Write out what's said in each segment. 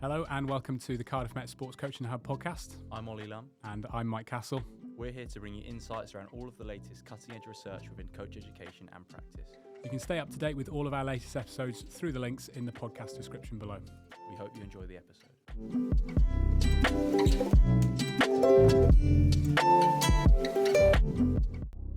Hello and welcome to the Cardiff Met Sports Coaching Hub podcast. I'm Ollie Lamb. And I'm Mike Castle. We're here to bring you insights around all of the latest cutting-edge research within coach education and practice. You can stay up to date with all of our latest episodes through the links in the podcast description below. We hope you enjoy the episode.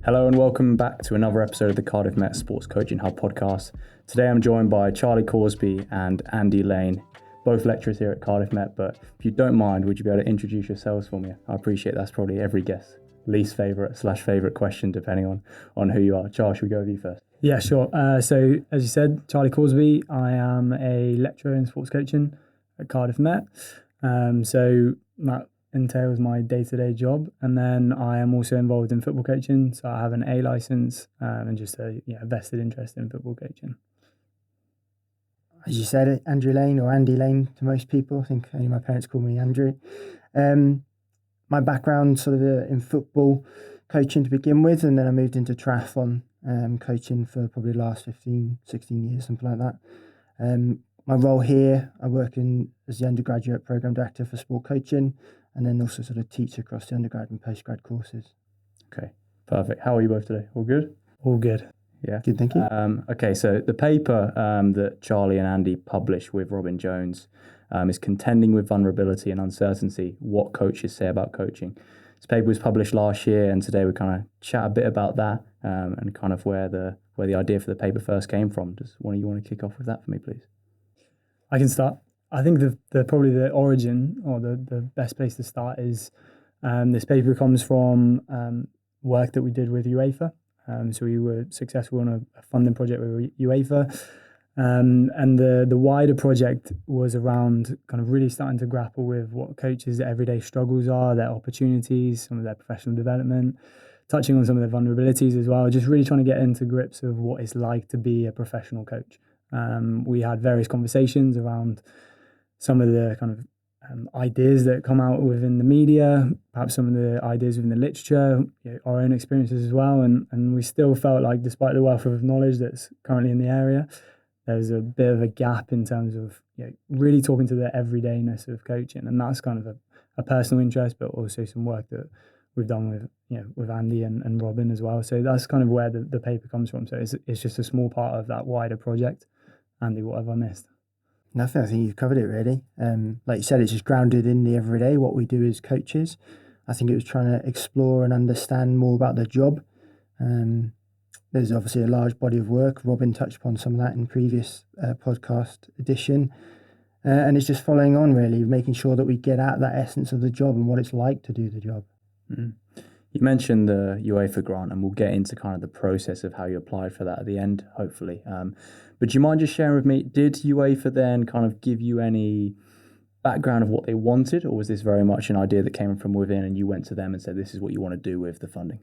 Hello and welcome back to another episode of the Cardiff Met Sports Coaching Hub podcast. Today I'm joined by Charlie Corsby and Andy Lane, both lecturers here at Cardiff Met, but if you don't mind, would you be able to introduce yourselves for me? I appreciate that's probably every guest's least favourite question, depending on who you are. Charles, should we go with you first? Yeah, sure. So as you said, Charlie Corsby, I am a lecturer in sports coaching at Cardiff Met. So that entails my day-to-day job. And then I am also involved in football coaching. So I have an A licence and just a vested interest in football coaching. As you said, Andrew Lane or Andy Lane to most people. I think only my parents call me Andrew. My background sort of in football coaching to begin with, and then I moved into triathlon coaching for probably the last 15, 16 years, something like that. My role here, I work as the undergraduate program director for sport coaching, and then also sort of teach across the undergrad and postgrad courses. Okay, perfect. How are you both today? All good? All good. Yeah. Good, thank you. Okay, so the paper that Charlie and Andy published with Robin Jones is Contending with Vulnerability and Uncertainty, What Coaches Say About Coaching. This paper was published last year, and today we kind of chat a bit about that and kind of where the idea for the paper first came from. Does one of you want to kick off with that for me, please? I can start. I think probably the origin or the best place to start is this paper comes from work that we did with UEFA. So we were successful on a funding project with UEFA. And the wider project was around kind of really starting to grapple with what coaches' everyday struggles are, their opportunities, some of their professional development, touching on some of their vulnerabilities as well, just really trying to get into grips of what it's like to be a professional coach. We had various conversations around some of the kind of ideas that come out within the media, perhaps some of the ideas within the literature, our own experiences as well. And we still felt like, despite the wealth of knowledge that's currently in the area, there's a bit of a gap in terms of really talking to the everydayness of coaching. And that's kind of a personal interest, but also some work that we've done with Andy and Robin as well. So that's kind of where the paper comes from. So it's just a small part of that wider project. Andy, what have I missed? Nothing. I think you've covered it really. Like you said, it's just grounded in the everyday, what we do as coaches. I think it was trying to explore and understand more about the job. There's obviously a large body of work. Robin touched upon some of that in previous podcast edition. And it's just following on really, making sure that we get at that essence of the job and what it's like to do the job. Mm. You mentioned the UEFA grant, and we'll get into kind of the process of how you applied for that at the end, hopefully. But do you mind just sharing with me, did UEFA then kind of give you any background of what they wanted, or was this very much an idea that came from within and you went to them and said, this is what you want to do with the funding?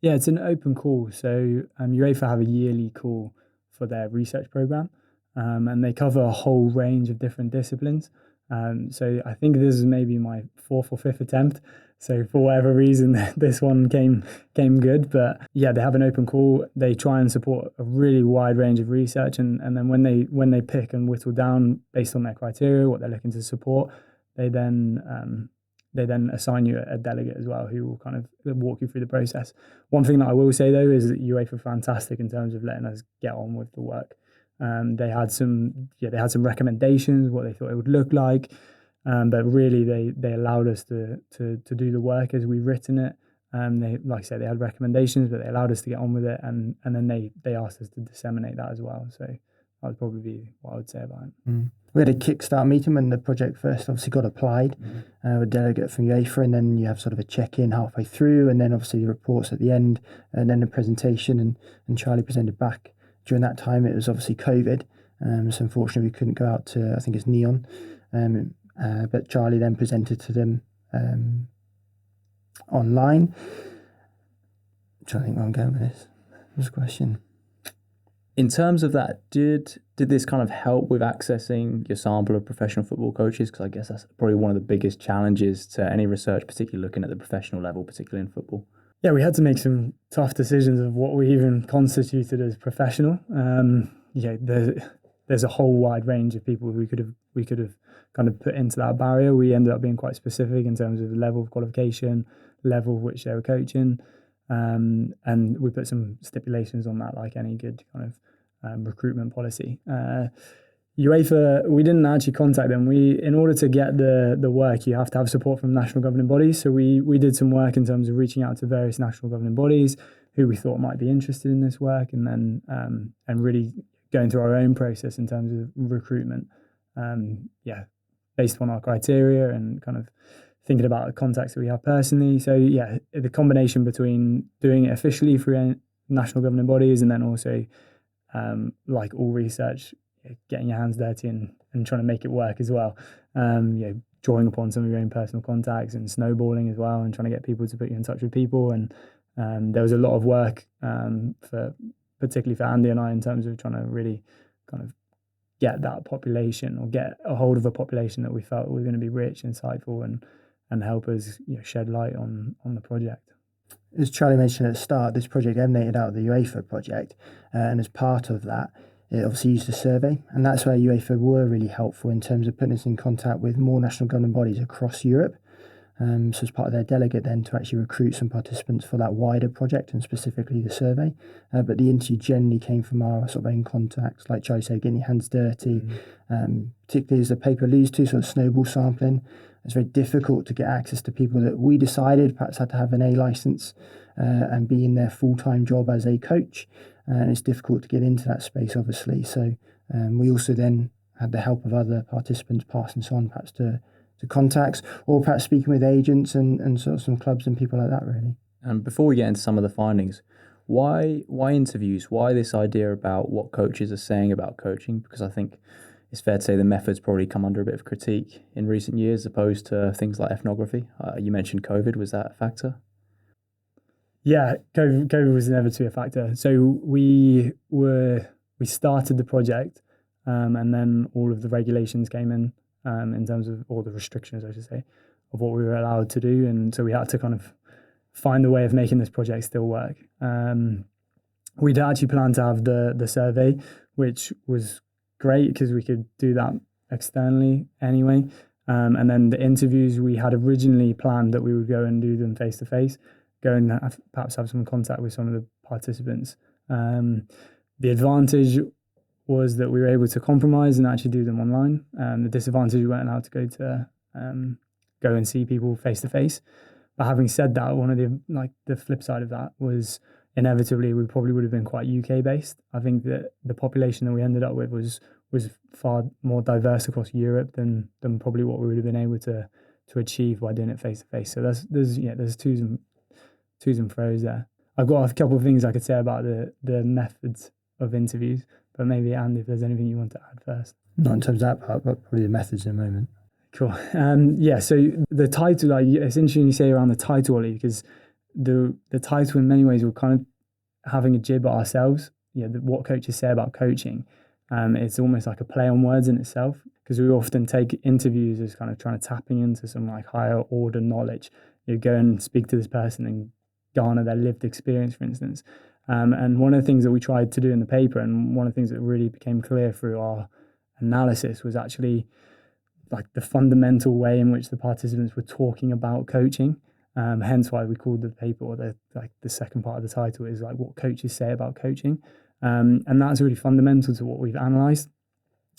Yeah, it's an open call. So UEFA have a yearly call for their research program, and they cover a whole range of different disciplines. So I think this is maybe my fourth or fifth attempt. So for whatever reason, this one came good. But yeah, they have an open call. They try and support a really wide range of research, and then when they pick and whittle down based on their criteria, what they're looking to support, they then assign you a delegate as well who will kind of walk you through the process. One thing that I will say though is that UEFA are fantastic in terms of letting us get on with the work. They had some recommendations, what they thought it would look like, but really they allowed us to do the work as we've written it. They, like I said, they had recommendations, but they allowed us to get on with it, and then they asked us to disseminate that as well. So that would probably be what I would say about it. Mm. We had a kickstart meeting when the project first obviously got applied, with a delegate from UEFA, and then you have sort of a check-in halfway through, and then obviously the reports at the end, and then the presentation, and Charlie presented back. During that time, it was obviously COVID, so unfortunately we couldn't go out to, I think it's Neon, but Charlie then presented to them online. I'm trying to think where I'm going with this. What's the question? In terms of that, did this kind of help with accessing your sample of professional football coaches? Because I guess that's probably one of the biggest challenges to any research, particularly looking at the professional level, particularly in football. Yeah, we had to make some tough decisions of what we even constituted as professional. There's a whole wide range of people we could have kind of put into that barrier. We ended up being quite specific in terms of the level of qualification, level of which they were coaching, and we put some stipulations on that, like any good kind of recruitment policy. UEFA, we didn't actually contact them. In order to get the work, you have to have support from national governing bodies. So we did some work in terms of reaching out to various national governing bodies who we thought might be interested in this work, and then and really going through our own process in terms of recruitment. Based on our criteria and kind of thinking about the contacts that we have personally. So yeah, the combination between doing it officially through national governing bodies and then also like all research, getting your hands dirty and trying to make it work as well. Drawing upon some of your own personal contacts and snowballing as well, and trying to get people to put you in touch with people. And there was a lot of work particularly for Andy and I, in terms of trying to really kind of get that population, or get a hold of a population that we felt was going to be rich, insightful, and help us shed light on the project. As Charlie mentioned at the start, this project emanated out of the UEFA project, and as part of that, it obviously used a survey, and that's where UEFA were really helpful in terms of putting us in contact with more national governing bodies across Europe. So as part of their delegate then to actually recruit some participants for that wider project, and specifically the survey. But the interview generally came from our sort of own contacts, like Charlie said, getting your hands dirty, particularly as the paper alludes to, sort of snowball sampling. It's very difficult to get access to people that we decided perhaps had to have an A licence and be in their full-time job as a coach. And it's difficult to get into that space, obviously. So we also then had the help of other participants passing this on, perhaps to contacts, or perhaps speaking with agents and sort of some clubs and people like that, really. And before we get into some of the findings, why interviews? Why this idea about what coaches are saying about coaching? Because I think it's fair to say the method's probably come under a bit of critique in recent years, opposed to things like ethnography. You mentioned COVID. Was that a factor? Yeah, COVID was inevitably a factor. So we started the project, and then all of the regulations came in terms of all the restrictions, I should say, of what we were allowed to do, and so we had to kind of find a way of making this project still work. We'd actually planned to have the survey, which was great because we could do that externally anyway. And then the interviews, we had originally planned that we would go and do them face to face, go and perhaps have some contact with some of the participants. The advantage was that we were able to compromise and actually do them online. The disadvantage, we weren't allowed to go and see people face to face. But having said that, one of the flip side of that was inevitably we probably would have been quite UK based. I think that the population that we ended up with was far more diverse across Europe than probably what we would have been able to achieve by doing it face to face. So there's twos and fro's there. I've got a couple of things I could say about the methods of interviews, but maybe Andy, if there's anything you want to add first. Not in terms of that part, but probably the methods in a moment. Cool. So the title, it's interesting you say around the title, Ollie, because the title in many ways we're kind of having a jib at ourselves. What coaches say about coaching. It's almost like a play on words in itself, because we often take interviews as kind of trying to tapping into some like higher order knowledge. You go and speak to this person and garner their lived experience, for instance. And one of the things that we tried to do in the paper, and one of the things that really became clear through our analysis, was actually like the fundamental way in which the participants were talking about coaching. Hence why we called the paper, or the second part of the title is like what coaches say about coaching. And that's really fundamental to what we've analysed.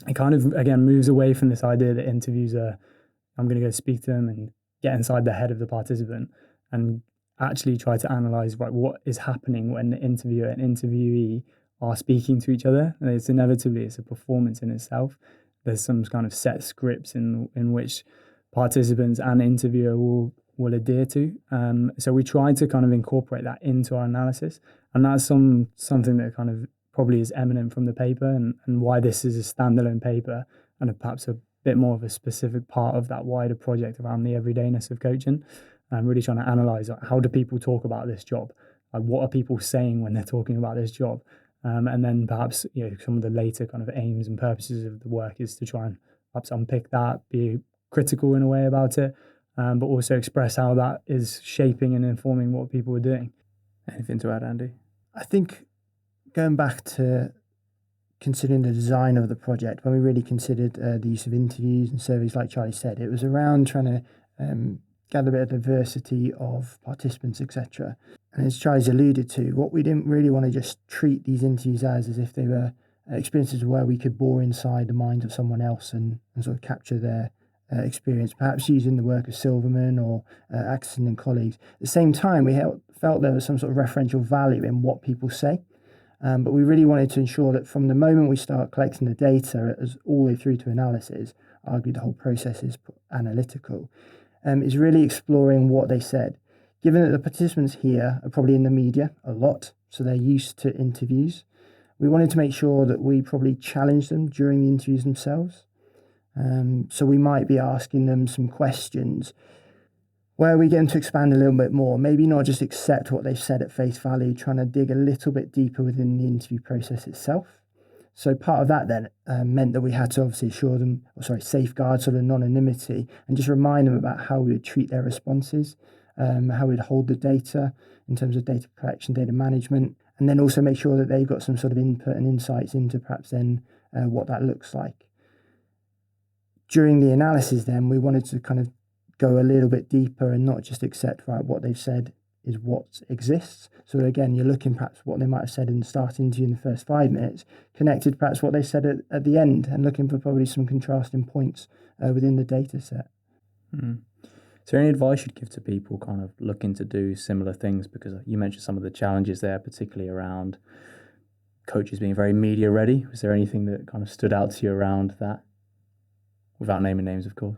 It kind of, again, moves away from this idea that interviews are, I'm going to go speak to them and get inside the head of the participant, and actually try to analyse, right, what is happening when the interviewer and interviewee are speaking to each other. And it's a performance in itself. There's some kind of set scripts in which participants and interviewer will adhere to. So we try to kind of incorporate that into our analysis, and that's something that kind of probably is eminent from the paper, and why this is a standalone paper and perhaps a bit more of a specific part of that wider project around the everydayness of coaching. I'm really trying to analyse how do people talk about this job? What are people saying when they're talking about this job? And then perhaps some of the later kind of aims and purposes of the work is to try and perhaps unpick that, be critical in a way about it, but also express how that is shaping and informing what people are doing. Anything to add, Andy? I think going back to considering the design of the project, when we really considered the use of interviews and surveys, like Charlie said, it was around trying to gather a bit of diversity of participants, etc. And as Charlie's alluded to, what we didn't really want to just treat these interviews as if they were experiences where we could bore inside the mind of someone else and sort of capture their experience, perhaps using the work of Silverman or Atkinson and colleagues. At the same time, we felt there was some sort of referential value in what people say. But we really wanted to ensure that from the moment we start collecting the data as all the way through to analysis, arguably the whole process is analytical, is really exploring what they said. Given that the participants here are probably in the media a lot, so they're used to interviews, we wanted to make sure that we probably challenge them during the interviews themselves. So we might be asking them some questions where we get them to expand a little bit more, maybe not just accept what they've said at face value, trying to dig a little bit deeper within the interview process itself. So part of that then meant that we had to obviously safeguard sort of anonymity and just remind them about how we would treat their responses, how we'd hold the data in terms of data collection, data management, and then also make sure that they've got some sort of input and insights into perhaps then what that looks like. During the analysis then, we wanted to kind of go a little bit deeper and not just accept, right, what they've said is what exists. So again, you're looking perhaps what they might have said in the start interview in the first 5 minutes, connected perhaps what they said at the end, and looking for probably some contrasting points within the data set. Is there any advice you'd give to people kind of looking to do similar things? Because you mentioned some of the challenges there, particularly around coaches being very media ready. Was there anything that kind of stood out to you around that? Without naming names, of course.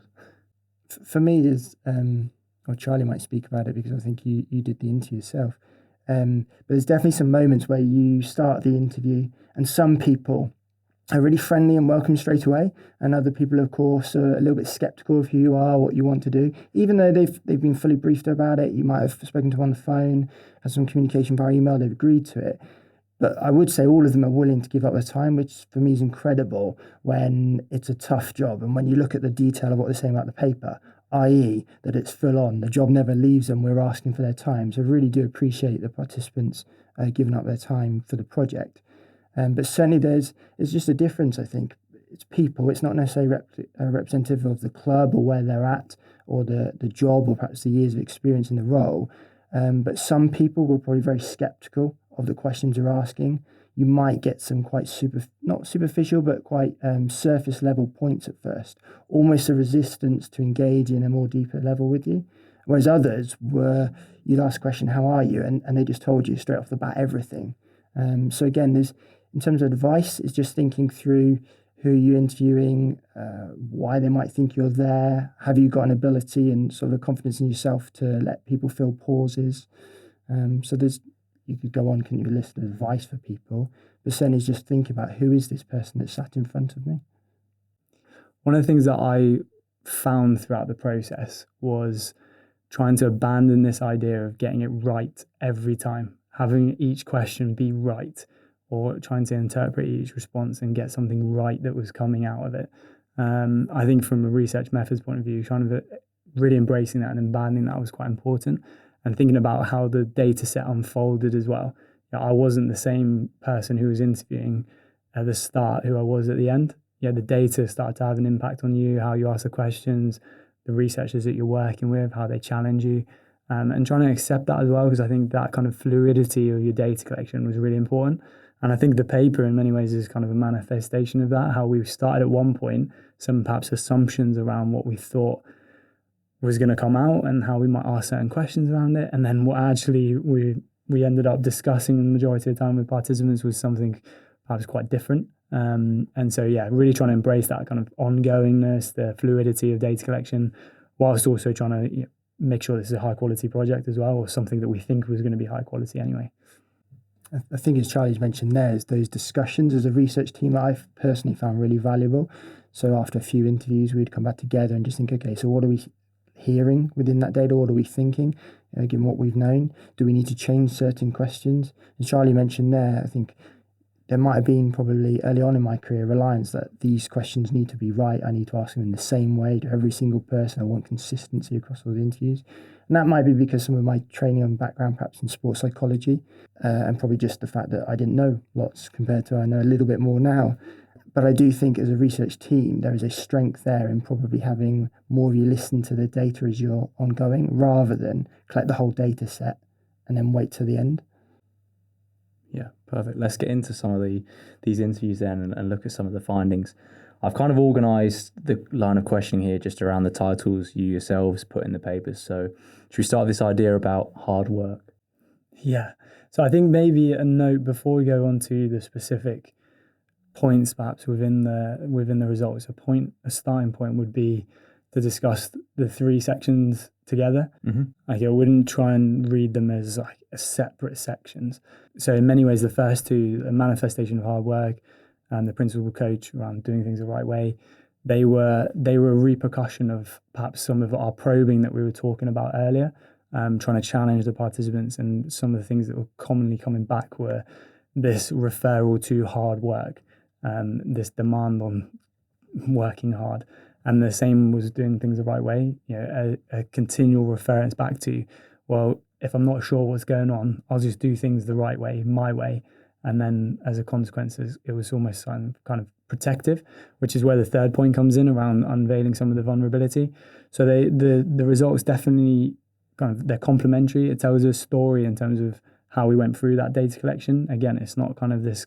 For me, there's, or Charlie might speak about it because I think you did the interview yourself. But there's definitely some moments where you start the interview and some people are really friendly and welcome straight away, and other people, of course, are a little bit skeptical of who you are, what you want to do. Even though they've been fully briefed about it, you might have spoken to them on the phone, had some communication via email, they've agreed to it. But I would say all of them are willing to give up their time, which for me is incredible when it's a tough job. And when you look at the detail of what they're saying about the paper, i.e. that it's full on, the job never leaves them, we're asking for their time. So I really do appreciate the participants giving up their time for the project. But certainly it's just a difference, I think. It's people, it's not necessarily representative of the club or where they're at or the job or perhaps the years of experience in the role. But some people were probably very skeptical of the questions you're asking. You might get some quite not superficial, but quite surface level points at first, almost a resistance to engage in a more deeper level with you. Whereas others you'd ask a question, how are you? And they just told you straight off the bat everything. So again, in terms of advice, it's just thinking through who you're interviewing, why they might think you're there. Have you got an ability and sort of confidence in yourself to let people fill pauses? So you could go on, can you list advice for people? But certainly just think about who is this person that sat in front of me. One of the things that I found throughout the process was trying to abandon this idea of getting it right every time, having each question be right, or trying to interpret each response and get something right that was coming out of it. I think from a research methods point of view, kind of really embracing that and abandoning that was quite important. And thinking about how the data set unfolded as well. I wasn't the same person who was interviewing at the start who I was at the end. The data started to have an impact on you, how you ask the questions, the researchers that you're working with, how they challenge you, and trying to accept that as well, because I think that kind of fluidity of your data collection was really important. And I think the paper in many ways is kind of a manifestation of that, how we started at one point, some perhaps assumptions around what we thought was going to come out and how we might ask certain questions around it. And then what actually we ended up discussing the majority of the time with participants was something perhaps quite different. And so, really trying to embrace that kind of ongoingness, the fluidity of data collection, whilst also trying to make sure this is a high quality project as well, or something that we think was going to be high quality anyway. I think as Charlie's mentioned there, is those discussions as a research team that I've personally found really valuable. So after a few interviews, we'd come back together and just think, okay, so what are we hearing within that data? What are we thinking, given what we've known? Do we need to change certain questions? And Charlie mentioned there, I think there might have been probably early on in my career reliance that these questions need to be right. I need to ask them in the same way to every single person. I want consistency across all the interviews. And that might be because some of my training and background, perhaps in sports psychology, and probably just the fact that I didn't know lots compared to I know a little bit more now. But I do think as a research team, there is a strength there in probably having more of you listen to the data as you're ongoing rather than collect the whole data set and then wait till the end. Yeah, perfect. Let's get into some of these interviews then and look at some of the findings. I've kind of organised the line of questioning here just around the titles you yourselves put in the papers. So should we start with this idea about hard work? Yeah. So I think maybe a note before we go on to the specific points perhaps within the results. A starting point would be to discuss the three sections together. Mm-hmm. Like I wouldn't try and read them as like separate sections. So in many ways, the first two, a manifestation of hard work and the principal coach around doing things the right way, they were a repercussion of perhaps some of our probing that we were talking about earlier, trying to challenge the participants, and some of the things that were commonly coming back were this referral to hard work, this demand on working hard. And the same was doing things the right way, a continual reference back to, well, if I'm not sure what's going on, I'll just do things the right way, my way. And then as a consequence, it was almost kind of protective, which is where the third point comes in around unveiling some of the vulnerability. So the results definitely they're complementary. It tells a story in terms of how we went through that data collection. Again, it's not kind of this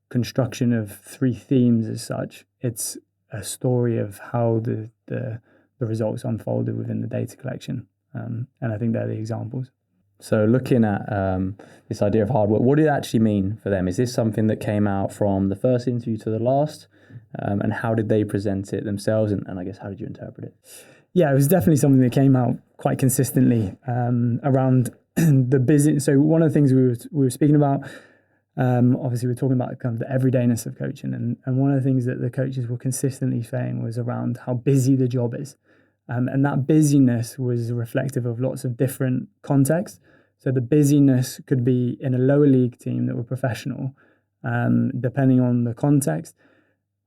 construction of three themes as such. It's a story of how the results unfolded within the data collection. And I think they're the examples. So looking at this idea of hard work, what did it actually mean for them? Is this something that came out from the first interview to the last? And how did they present it themselves? And I guess, how did you interpret it? Yeah, it was definitely something that came out quite consistently around the business. So one of the things we were speaking about, obviously we're talking about kind of the everydayness of coaching. And one of the things that the coaches were consistently saying was around how busy the job is. And that busyness was reflective of lots of different contexts. So the busyness could be in a lower league team that were professional, depending on the context.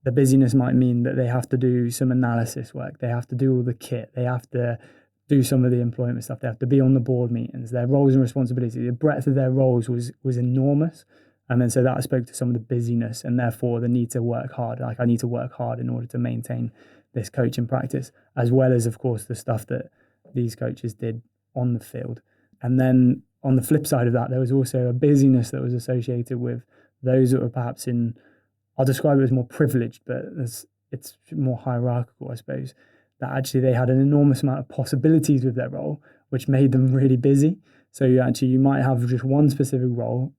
The busyness might mean that they have to do some analysis work. They have to do all the kit. They have to do some of the employment stuff. They have to be on the board meetings. Their roles and responsibilities, the breadth of their roles was enormous. And so that spoke to some of the busyness and therefore the need to work hard. Like I need to work hard in order to maintain this coaching practice, as well as, of course, the stuff that these coaches did on the field. And then on the flip side of that, there was also a busyness that was associated with those that were perhaps I'll describe it as more privileged, but it's more hierarchical, I suppose, that actually they had an enormous amount of possibilities with their role, which made them really busy. So you might have just one specific role,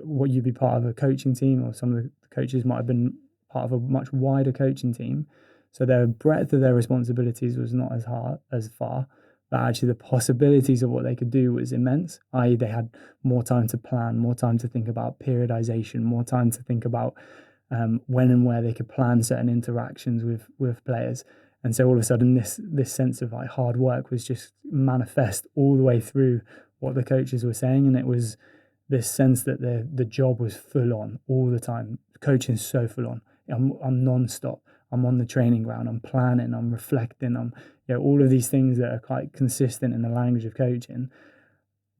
what you'd be part of a coaching team, or some of the coaches might have been part of a much wider coaching team. So their breadth of their responsibilities was not as far, but actually the possibilities of what they could do was immense, i.e. they had more time to plan, more time to think about periodization, more time to think about when and where they could plan certain interactions with players. And so all of a sudden this sense of like hard work was just manifest all the way through what the coaches were saying. And it was this sense that the job was full on all the time. Coaching's so full on. I'm non-stop. I'm on the training ground. I'm planning. I'm reflecting. I'm all of these things that are quite consistent in the language of coaching.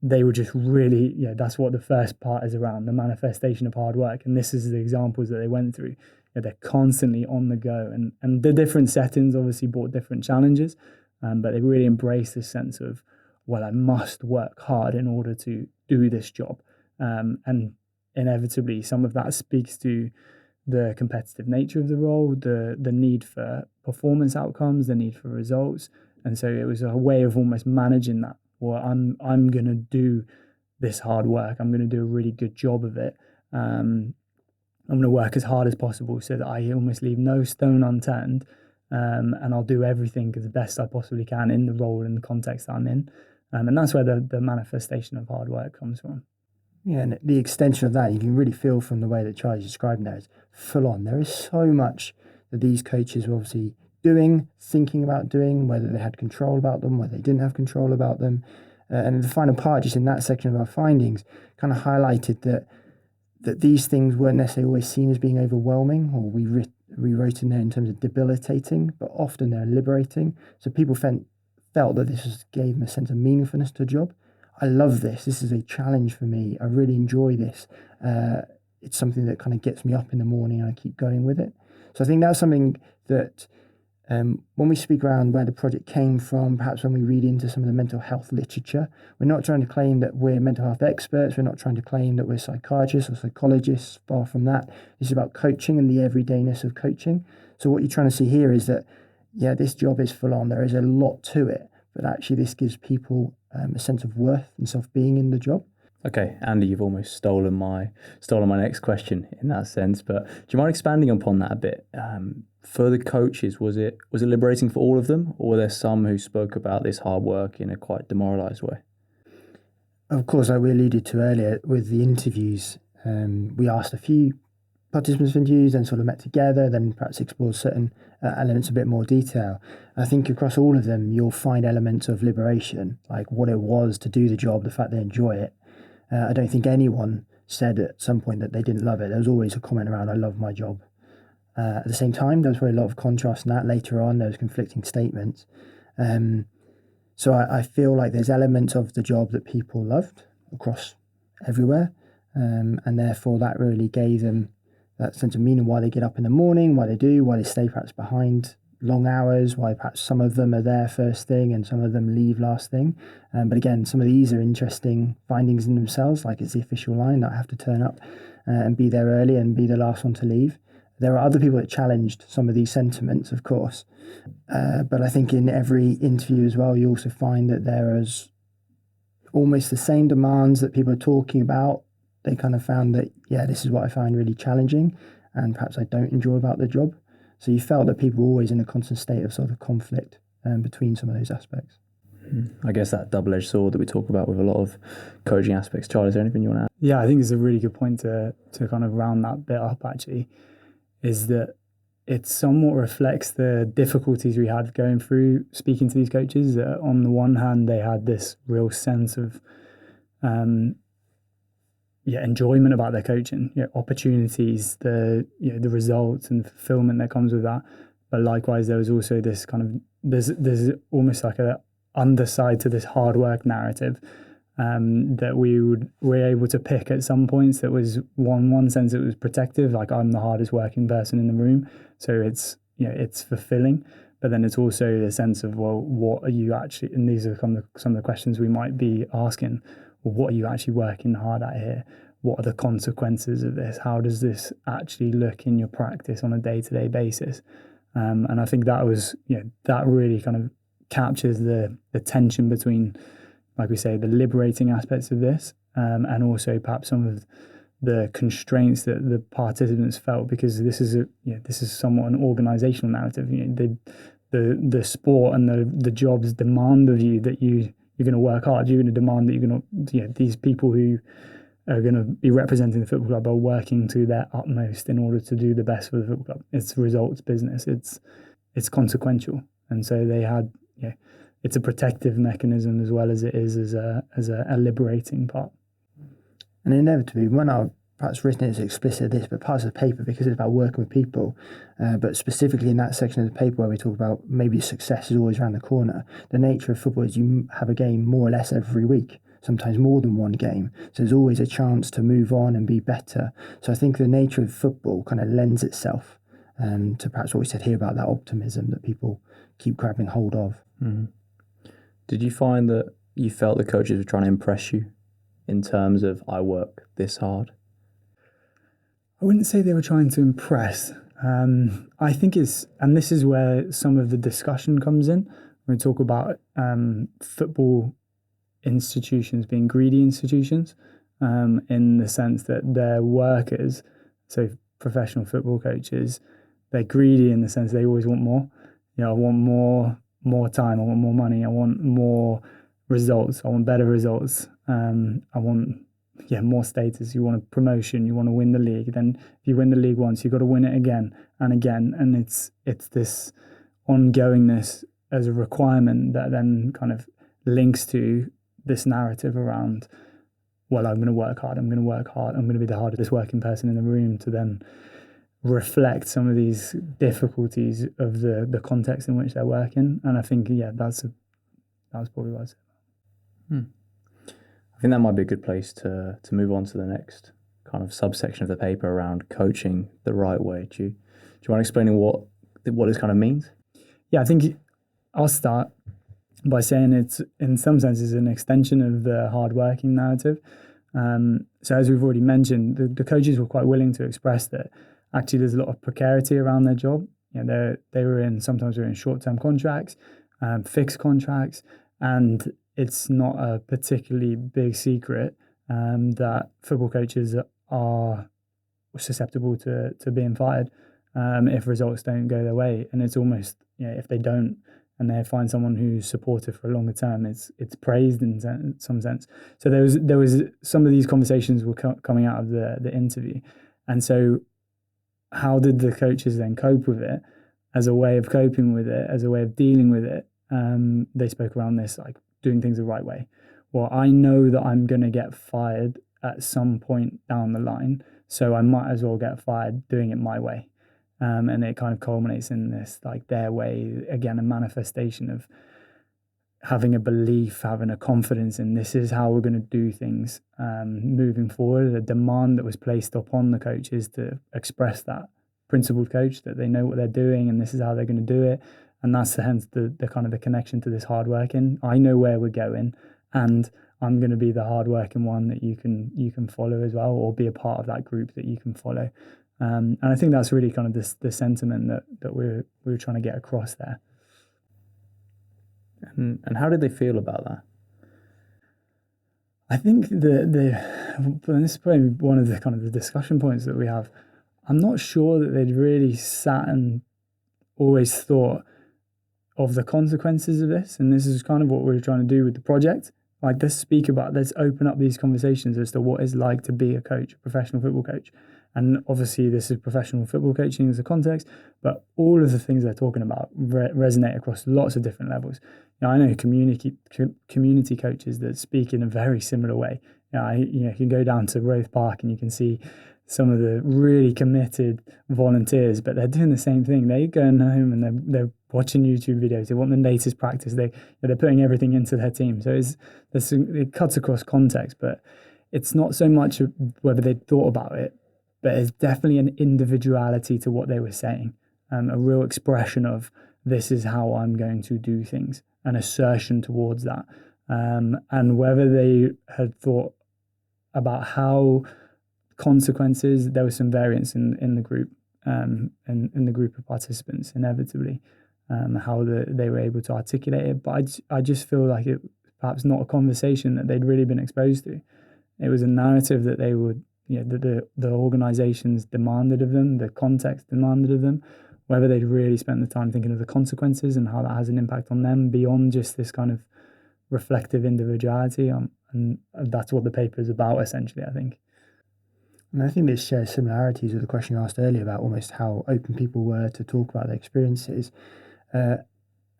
They were just really, that's what the first part is around, the manifestation of hard work. And this is the examples that they went through. They're constantly on the go. And the different settings obviously brought different challenges, but they really embraced this sense of, well, I must work hard in order to do this job. And inevitably, some of that speaks to the competitive nature of the role, the need for performance outcomes, the need for results. And so it was a way of almost managing that. Well, I'm going to do this hard work. I'm going to do a really good job of it. I'm going to work as hard as possible so that I almost leave no stone unturned. And I'll do everything as best I possibly can in the role and the context I'm in. And that's where the manifestation of hard work comes from. Yeah, and the extension of that, you can really feel from the way that Charlie's describing that, is full on. There is so much that these coaches were obviously doing, thinking about doing, whether they had control about them, whether they didn't have control about them. And the final part, just in that section of our findings, kind of highlighted that that these things weren't necessarily always seen as being overwhelming, or we wrote in there in terms of debilitating, but often they're liberating. So people felt that gave them a sense of meaningfulness to the job. I love this. This is a challenge for me. I really enjoy this. It's something that kind of gets me up in the morning and I keep going with it. So I think that's something that when we speak around where the project came from, perhaps when we read into some of the mental health literature, we're not trying to claim that we're mental health experts. We're not trying to claim that we're psychiatrists or psychologists. Far from that. This is about coaching and the everydayness of coaching. So what you're trying to see here is that, yeah, this job is full on. There is a lot to it, but actually this gives people a sense of worth and self-being in the job. Okay, Andy, you've almost stolen my next question in that sense, but do you mind expanding upon that a bit? For the coaches, was it liberating for all of them, or were there some who spoke about this hard work in a quite demoralised way? Of course, like we alluded to earlier with the interviews, we asked a few participants for interviews, then sort of met together, then perhaps explored certain elements a bit more detail. I think across all of them, you'll find elements of liberation, like what it was to do the job, the fact they enjoy it. I don't think anyone said at some point that they didn't love it. There was always a comment around, I love my job. At the same time, there was probably a lot of contrast in that. Later on, there was conflicting statements. So I feel like there's elements of the job that people loved across everywhere. And therefore, that really gave them that sense of meaning, why they get up in the morning, why they stay perhaps behind long hours, why perhaps some of them are there first thing and some of them leave last thing. But again, some of these are interesting findings in themselves, like it's the official line that I have to turn up and be there early and be the last one to leave. There are other people that challenged some of these sentiments, of course. But I think in every interview as well, you also find that there is almost the same demands that people are talking about. They kind of found that, yeah, this is what I find really challenging and perhaps I don't enjoy about the job. So you felt that people were always in a constant state of sort of conflict between some of those aspects. I guess that double-edged sword that we talk about with a lot of coaching aspects. Charlie, is there anything you want to add? Yeah, I think it's a really good point to kind of round that bit up, actually, is that it somewhat reflects the difficulties we had going through speaking to these coaches. That on the one hand, they had this real sense of enjoyment about their coaching, opportunities, the results and fulfillment that comes with that. But likewise, there was also this kind of there's almost like a underside to this hard work narrative that we're able to pick at some points. That was one sense it was protective, like I'm the hardest working person in the room, so it's fulfilling. But then it's also the sense of, well, what are you actually? And these are some of the questions we might be asking. Well, what are you actually working hard at here? What are the consequences of this? How does this actually look in your practice on a day-to-day basis? And I think that was, that really kind of captures the tension between, like we say, the liberating aspects of this, and also perhaps some of the constraints that the participants felt, because this is somewhat an organizational narrative. The sport and the jobs demand of you that you're going to work hard. You're going to demand that you're going to, these people who are going to be representing the football club are working to their utmost in order to do the best for the football club. It's results business. It's consequential, and so they had, it's a protective mechanism as well as it is as a liberating part. And inevitably, when I've perhaps written it as explicit as this, but parts of the paper, because it's about working with people, but specifically in that section of the paper where we talk about maybe success is always around the corner, the nature of football is you have a game more or less every week, sometimes more than one game. So there's always a chance to move on and be better. So I think the nature of football kind of lends itself to perhaps what we said here about that optimism that people keep grabbing hold of. Mm-hmm. Did you find that you felt the coaches were trying to impress you in terms of, I work this hard? I wouldn't say they were trying to impress. I think and this is where some of the discussion comes in. When we talk about football institutions being greedy institutions, in the sense that their workers, so professional football coaches, they're greedy in the sense they always want more. I want more time, I want more money, I want more results, I want better results, I want more status, you want a promotion, you want to win the league. Then if you win the league once, you've got to win it again and again. And it's this ongoingness as a requirement that then kind of links to this narrative around well, I'm going to work hard, I'm going to be the hardest working person in the room, to then reflect some of these difficulties of the context in which they're working. And I think, that's probably what I'd say. I think that might be a good place to move on to the next kind of subsection of the paper around coaching the right way. Do you want to explain what this kind of means? Yeah, I think I'll start by saying it's, in some senses, an extension of the hard-working narrative. So as we've already mentioned, the coaches were quite willing to express that actually there's a lot of precarity around their job. Sometimes they're in short-term contracts, fixed contracts, and it's not a particularly big secret that football coaches are susceptible to being fired if results don't go their way. And it's almost, if they don't, and they find someone who's supportive for a longer term, it's praised in some sense. So there was some of these conversations were coming out of the interview. And so how did the coaches then cope with it as a way of coping with it, as a way of dealing with it? They spoke around this, like doing things the right way. Well, I know that I'm going to get fired at some point down the line, so I might as well get fired doing it my way. And it kind of culminates in this, like, their way, again, a manifestation of having a belief, having a confidence in this is how we're going to do things moving forward. The demand that was placed upon the coaches to express that principled coach, that they know what they're doing and this is how they're going to do it. And that's hence the kind of the connection to this hard working. I know where we're going, and I'm going to be the hard working one that you can follow as well, or be a part of that group that you can follow. And I think that's really kind of the sentiment that we were trying to get across there. And how did they feel about that? I think and this is probably one of the kind of the discussion points that we have. I'm not sure that they'd really sat and always thought of the consequences of this. And this is kind of what we were trying to do with the project. Like, let's open up these conversations as to what it's like to be a coach, a professional football coach. And obviously this is professional football coaching as a context, but all of the things they're talking about resonate across lots of different levels. I know community coaches that speak in a very similar way. You can go down to Roath Park and you can see some of the really committed volunteers, but they're doing the same thing. They're going home and they're watching YouTube videos. They want the latest practice. They're putting everything into their team. So it cuts across context, but it's not so much whether they thought about it, but it's definitely an individuality to what they were saying, a real expression of this is how I'm going to do things, an assertion towards that. And whether they had thought about how consequences, there was some variance in the group, in the group of participants, inevitably, how they were able to articulate it. But I just feel like it perhaps not a conversation that they'd really been exposed to. It was a narrative that they would, that the organizations demanded of them, the context demanded of them. Whether they'd really spent the time thinking of the consequences and how that has an impact on them beyond just this kind of reflective individuality. And that's what the paper is about, essentially, I think. And I think this shares similarities with the question you asked earlier about almost how open people were to talk about their experiences. And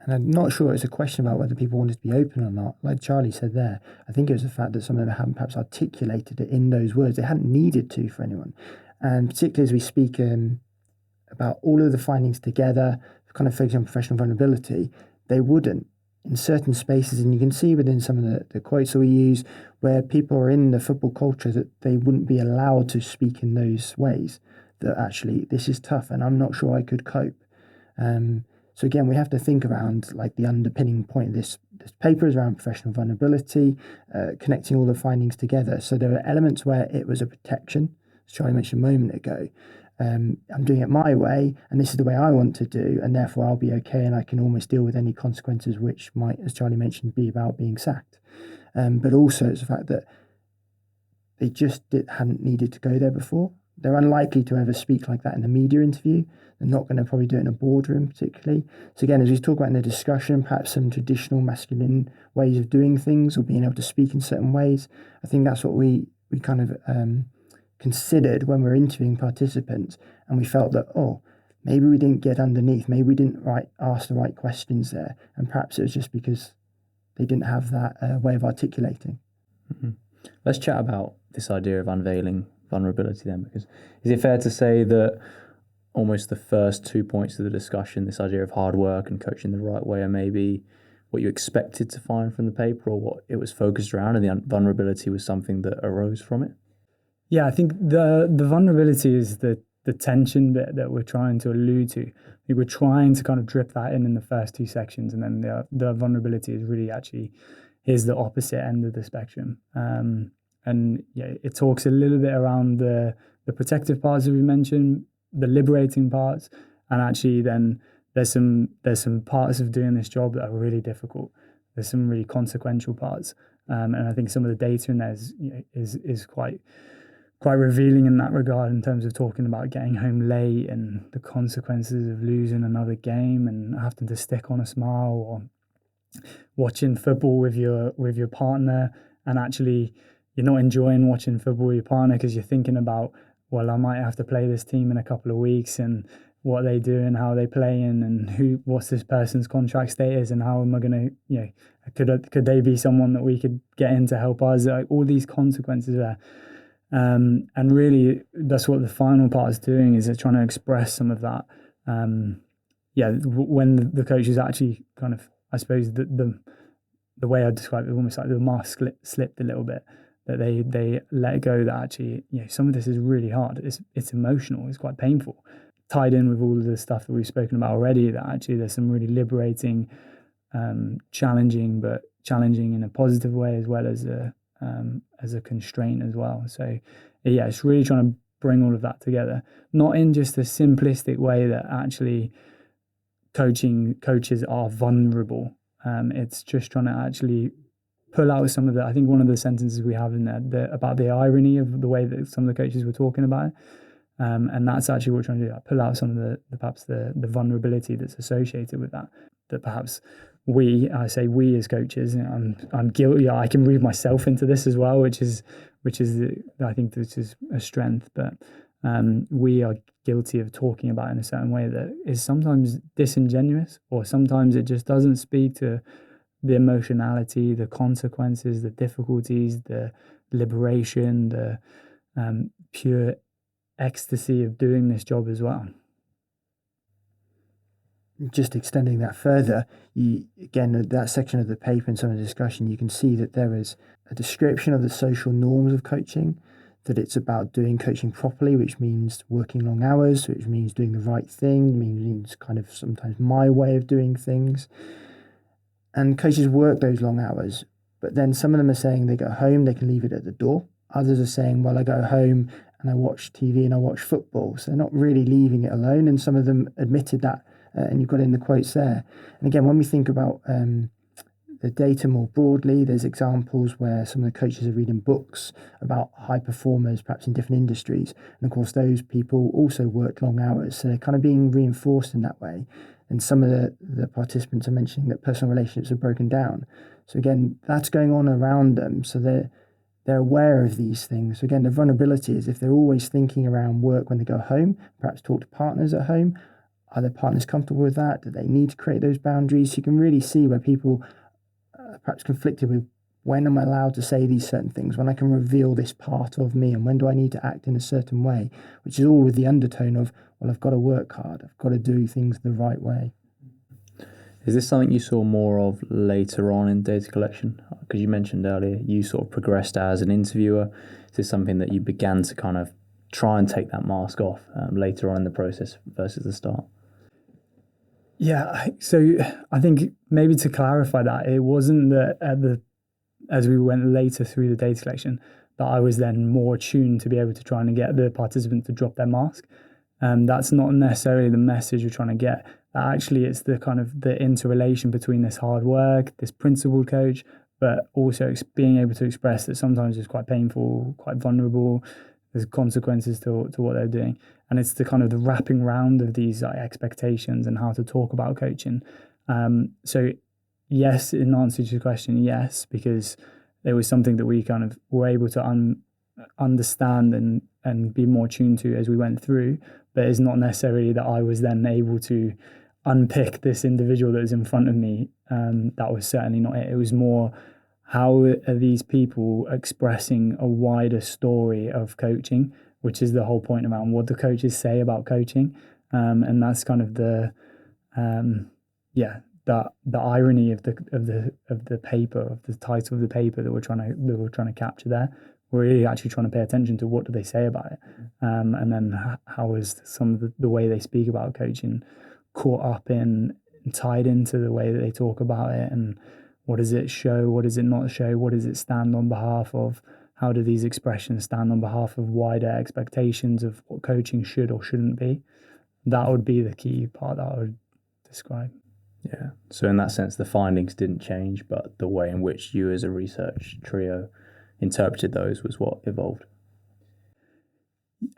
I'm not sure it's a question about whether people wanted to be open or not. Like Charlie said there, I think it was the fact that some of them hadn't perhaps articulated it in those words. They hadn't needed to for anyone. And particularly as we speak about all of the findings together, kind of focusing on professional vulnerability, they wouldn't in certain spaces. And you can see within some of the quotes that we use where people are in the football culture that they wouldn't be allowed to speak in those ways, that actually this is tough and I'm not sure I could cope. So again, we have to think around like the underpinning point of this paper is around professional vulnerability, connecting all the findings together. So there are elements where it was a protection, as Charlie mentioned a moment ago. I'm doing it my way, and this is the way I want to do, and therefore I'll be okay, and I can almost deal with any consequences which might, as Charlie mentioned, be about being sacked. But also it's the fact that they just hadn't needed to go there before. They're unlikely to ever speak like that in a media interview. They're not going to probably do it in a boardroom particularly. So again, as we talk about in the discussion, perhaps some traditional masculine ways of doing things or being able to speak in certain ways, I think that's what we kind of considered when we were interviewing participants, and we felt that, maybe we didn't get underneath, maybe we didn't ask the right questions there, and perhaps it was just because they didn't have that way of articulating. Mm-hmm. Let's chat about this idea of unveiling vulnerability then, because is it fair to say that almost the first 2 points of the discussion, this idea of hard work and coaching the right way, are maybe what you expected to find from the paper or what it was focused around, and the vulnerability was something that arose from it? Yeah, I think the vulnerability is the tension bit that we're trying to allude to. We were trying to kind of drip that in the first two sections, and then the vulnerability is really actually is the opposite end of the spectrum. And yeah, it talks a little bit around the protective parts that we mentioned, the liberating parts, and actually then there's some parts of doing this job that are really difficult. There's some really consequential parts, and I think some of the data in there is quite revealing in that regard, in terms of talking about getting home late and the consequences of losing another game and having to stick on a smile, or watching football with your partner, and actually you're not enjoying watching football with your partner because you're thinking about, well, I might have to play this team in a couple of weeks, and what they do and how they play in, and what's this person's contract status, and how am I going to, could they be someone that we could get in to help us? Like, all these consequences there. And really, that's what the final part is doing, is it's trying to express some of that. When the coach is actually kind of, I suppose, the way I describe it, almost like the mask slipped a little bit, that they let go that actually, some of this is really hard. It's emotional. It's quite painful. Tied in with all of the stuff that we've spoken about already, that actually there's some really liberating, challenging in a positive way, as well as a constraint as well. So yeah, it's really trying to bring all of that together, not in just a simplistic way that actually coaches are vulnerable. It's just trying to actually pull out some of the, I think one of the sentences we have in there about the irony of the way that some of the coaches were talking about it. And that's actually what we're trying to do, pull out some of the vulnerability that's associated with that perhaps I say we as coaches, I'm guilty. I can read myself into this as well, which is I think this is a strength, but we are guilty of talking about it in a certain way that is sometimes disingenuous, or sometimes it just doesn't speak to the emotionality, the consequences, the difficulties, the liberation, the pure ecstasy of doing this job as well. Just extending that further, again, that section of the paper and some of the discussion, you can see that there is a description of the social norms of coaching, that it's about doing coaching properly, which means working long hours, which means doing the right thing, means kind of sometimes my way of doing things. And coaches work those long hours, but then some of them are saying they go home, they can leave it at the door. Others are saying, well, I go home and I watch TV and I watch football. So they're not really leaving it alone. And some of them admitted that, and you've got in the quotes there. And again, when we think about the data more broadly, there's examples where some of the coaches are reading books about high performers, perhaps in different industries. And of course, those people also work long hours. So they're kind of being reinforced in that way. And some of the participants are mentioning that personal relationships are broken down. So again, that's going on around them. So they're aware of these things. So again, the vulnerability is if they're always thinking around work when they go home, perhaps talk to partners at home. Are their partners comfortable with that? Do they need to create those boundaries? So you can really see where people are perhaps conflicted with, when am I allowed to say these certain things? When I can reveal this part of me? And when do I need to act in a certain way? Which is all with the undertone of, well, I've got to work hard. I've got to do things the right way. Is this something you saw more of later on in data collection? Because you mentioned earlier you sort of progressed as an interviewer. Is this something that you began to kind of try and take that mask off later on in the process versus the start? Yeah, so I think maybe to clarify that, it wasn't that as we went later through the data collection that I was then more attuned to be able to try and get the participant to drop their mask. That's not necessarily the message we're trying to get. Actually, it's the kind of the interrelation between this hard work, this principled coach, but also being able to express that sometimes it's quite painful, quite vulnerable. There's consequences to what they're doing. And it's the kind of the wrapping round of these expectations and how to talk about coaching. So yes, in answer to your question, yes, because it was something that we kind of were able to understand and be more tuned to as we went through. But it's not necessarily that I was then able to unpick this individual that was in front of me. That was certainly not it. It was more, how are these people expressing a wider story of coaching, which is the whole point around what the coaches say about coaching. And that's kind of the irony of the paper, of the title of the paper that we're trying to capture there. We're really actually trying to pay attention to what do they say about it, and then how is some of the way they speak about coaching caught up in, tied into the way that they talk about it, and what does it show, what does it not show, what does it stand on behalf of, how do these expressions stand on behalf of wider expectations of what coaching should or shouldn't be. That would be the key part that I would describe. Yeah. So in that sense, the findings didn't change, but the way in which you as a research trio interpreted those was what evolved.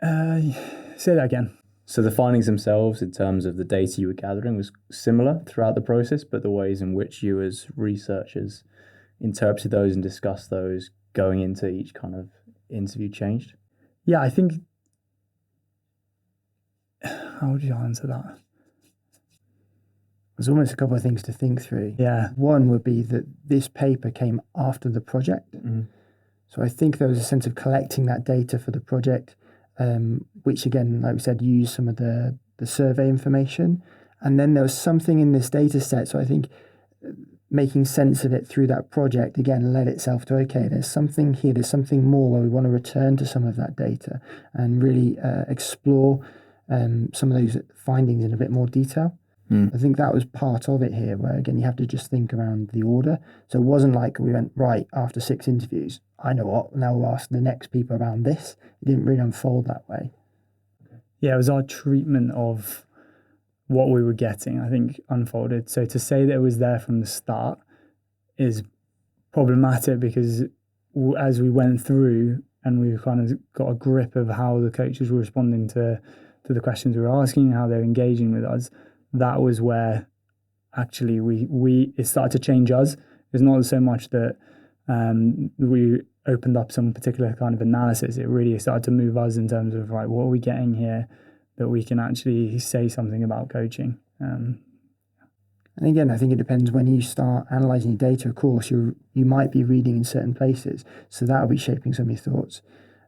Say that again. So the findings themselves, in terms of the data you were gathering, was similar throughout the process, but the ways in which you as researchers interpreted those and discussed those going into each kind of interview changed? Yeah, I think... How would you answer that? There's almost a couple of things to think through. Yeah. One would be that this paper came after the project. Mm-hmm. So I think there was a sense of collecting that data for the project, which again, like we said, used some of the survey information. And then there was something in this data set. So I think making sense of it through that project, again, led itself to, okay, there's something here, there's something more where we want to return to some of that data and really explore some of those findings in a bit more detail. I think that was part of it here, where again, you have to just think around the order. So it wasn't like we went, right, after 6 interviews, I know what, now we'll ask the next people around this. It didn't really unfold that way. Yeah, it was our treatment of what we were getting, I think, unfolded. So to say that it was there from the start is problematic, because as we went through and we kind of got a grip of how the coaches were responding to the questions we were asking, how they're engaging with us, that was where actually it started to change us. It's not so much that we opened up some particular kind of analysis. It really started to move us in terms of, right, what are we getting here that we can actually say something about coaching. And again, I think it depends when you start analysing your data. Of course, you might be reading in certain places, so that will be shaping some of your thoughts.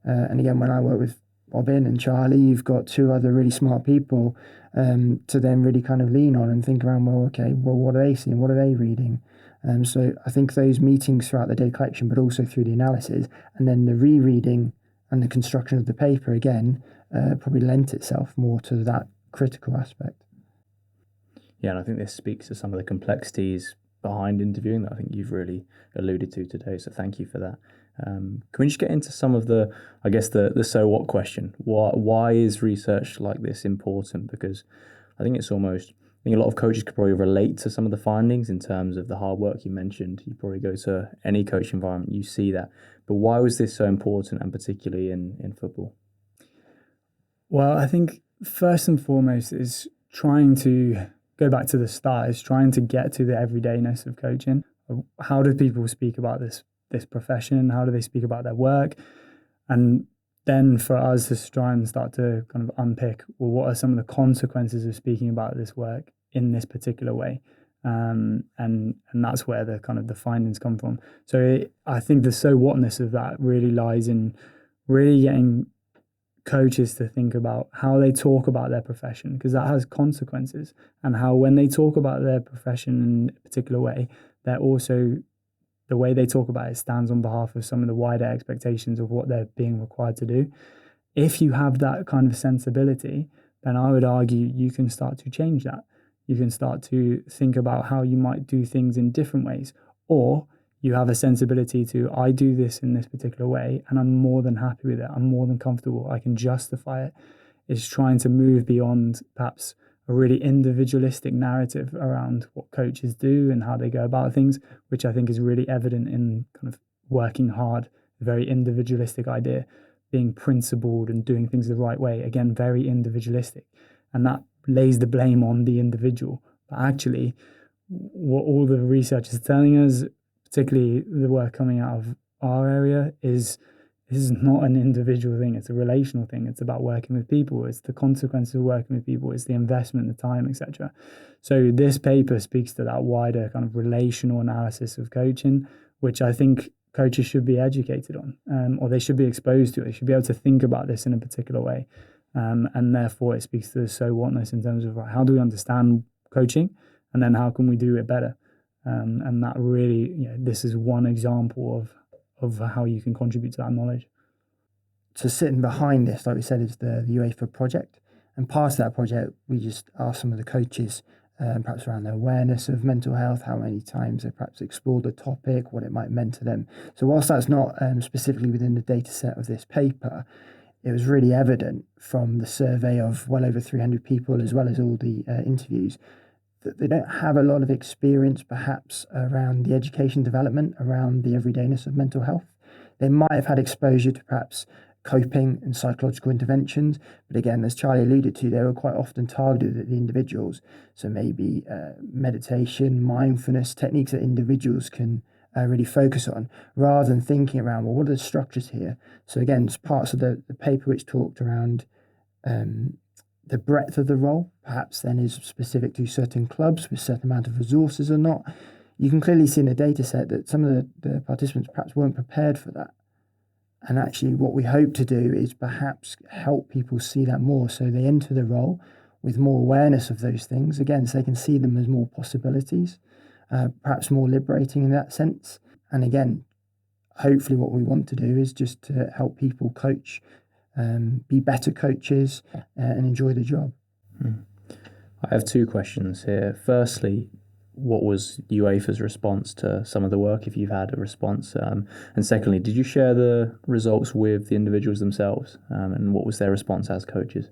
And again, when I work with Robin and Charlie, you've got 2 other really smart people to then really kind of lean on and think around, well, what are they seeing? What are they reading? So I think those meetings throughout the data collection, but also through the analysis, and then the rereading and the construction of the paper, again, probably lent itself more to that critical aspect. Yeah, and I think this speaks to some of the complexities behind interviewing that I think you've really alluded to today. So thank you for that. Can we just get into some of the so what question? Why is research like this important? Because I think a lot of coaches could probably relate to some of the findings in terms of the hard work you mentioned. You probably go to any coach environment, you see that. But why was this so important, and particularly in football? Well, I think first and foremost is trying to go back to the start, is trying to get to the everydayness of coaching. How do people speak about this profession? How do they speak about their work? And then for us to try and start to kind of unpick, well, what are some of the consequences of speaking about this work in this particular way? And that's where the kind of the findings come from. So I think the so whatness of that really lies in really getting coaches to think about how they talk about their profession, because that has consequences, and how when they talk about their profession in a particular way, they're also, the way they talk about it stands on behalf of some of the wider expectations of what they're being required to do. If you have that kind of sensibility, then I would argue you can start to change that. You can start to think about how you might do things in different ways, or you have a sensibility to, I do this in this particular way and I'm more than happy with it. I'm more than comfortable. I can justify it. It's trying to move beyond perhaps a really individualistic narrative around what coaches do and how they go about things, which I think is really evident in kind of working hard, a very individualistic idea, being principled and doing things the right way. Again, very individualistic. And that lays the blame on the individual. But actually, what all the research is telling us, particularly the work coming out of our area, is this is not an individual thing. It's a relational thing. It's about working with people. It's the consequences of working with people. It's the investment, the time, etc. So this paper speaks to that wider kind of relational analysis of coaching, which I think coaches should be educated on, or they should be exposed to. They should be able to think about this in a particular way. And therefore it speaks to the so whatness in terms of how do we understand coaching, and then how can we do it better? And that really, this is one example of how you can contribute to that knowledge. So sitting behind this, like we said, is the UEFA project. And part of that project, we just asked some of the coaches, perhaps around their awareness of mental health, how many times they perhaps explored the topic, what it might mean to them. So whilst that's not specifically within the data set of this paper, it was really evident from the survey of well over 300 people, as well as all the interviews, that they don't have a lot of experience perhaps around the education development, around the everydayness of mental health. They might have had exposure to perhaps coping and psychological interventions, but again, as Charlie alluded to, they were quite often targeted at the individuals. So maybe meditation, mindfulness, techniques that individuals can really focus on, rather than thinking around, well, what are the structures here? So again, it's parts of the paper which talked around the breadth of the role, perhaps then is specific to certain clubs with a certain amount of resources or not. You can clearly see in the data set that some of the participants perhaps weren't prepared for that. And actually what we hope to do is perhaps help people see that more, so they enter the role with more awareness of those things, again, so they can see them as more possibilities, perhaps more liberating in that sense. And again, hopefully what we want to do is just to help people coach, be better coaches, and enjoy the job. I have two questions here. Firstly, what was UEFA's response to some of the work, if you've had a response? And secondly, did you share the results with the individuals themselves? And what was their response as coaches?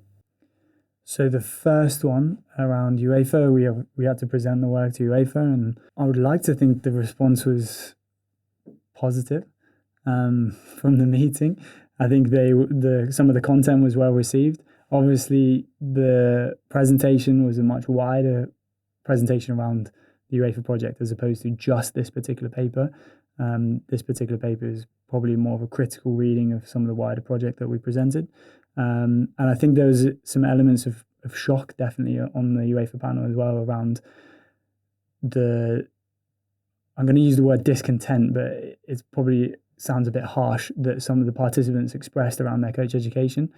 So the first one around UEFA, we had to present the work to UEFA, and I would like to think the response was positive from the meeting. I think some of the content was well received. Obviously, the presentation was a much wider presentation around the UEFA project as opposed to just this particular paper. This particular paper is probably more of a critical reading of some of the wider project that we presented. And I think there was some elements of shock definitely on the UEFA panel as well around I'm going to use the word discontent, but it's probably sounds a bit harsh, that some of the participants expressed around their coach education,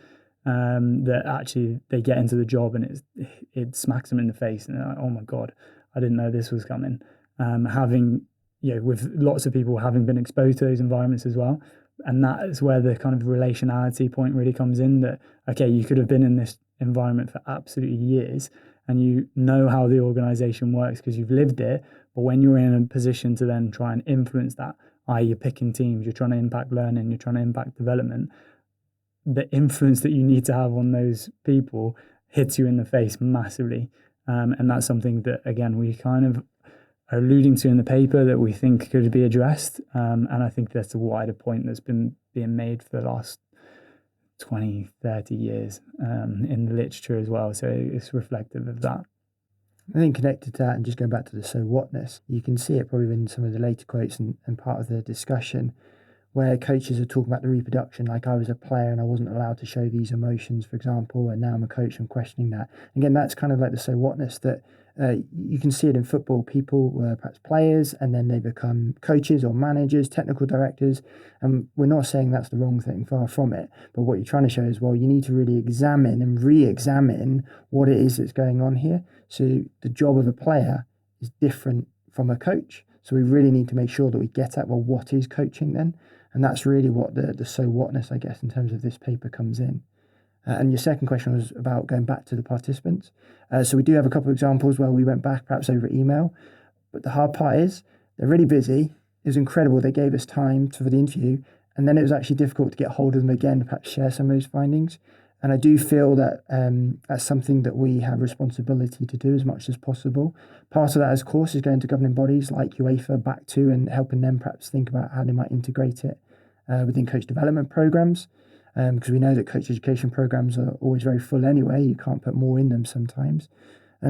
that actually they get into the job and it smacks them in the face and they're like, oh my God, I didn't know this was coming. With lots of people having been exposed to those environments as well. And that is where the kind of relationality point really comes in, that, okay, you could have been in this environment for absolutely years and you know how the organization works because you've lived it. But when you're in a position to then try and influence that, i.e. you're picking teams, you're trying to impact learning, you're trying to impact development, the influence that you need to have on those people hits you in the face massively. And that's something that, again, we kind of are alluding to in the paper that we think could be addressed. And I think that's a wider point that's been being made for the last 20, 30 years in the literature as well. So it's reflective of that. I think connected to that, and just going back to the so whatness, you can see it probably in some of the later quotes and part of the discussion where coaches are talking about the reproduction, like I was a player and I wasn't allowed to show these emotions, for example, and now I'm a coach, I'm questioning that. Again, that's kind of like the so whatness that you can see it in football. People were perhaps players and then they become coaches or managers, technical directors, and we're not saying that's the wrong thing, far from it, but what you're trying to show is, well, you need to really examine and re-examine what it is that's going on here. So the job of a player is different from a coach, so we really need to make sure that we get at, well, what is coaching then? And that's really what the so whatness, I guess, in terms of this paper comes in. And your second question was about going back to the participants. So we do have a couple of examples where we went back perhaps over email, but the hard part is they're really busy. It was incredible. They gave us time for the interview, and then it was actually difficult to get hold of them again to perhaps share some of those findings. And I do feel that that's something that we have responsibility to do as much as possible. Part of that, of course, is going to governing bodies like UEFA back to and helping them perhaps think about how they might integrate it within coach development programs. Because we know that coach education programs are always very full anyway. You can't put more in them sometimes.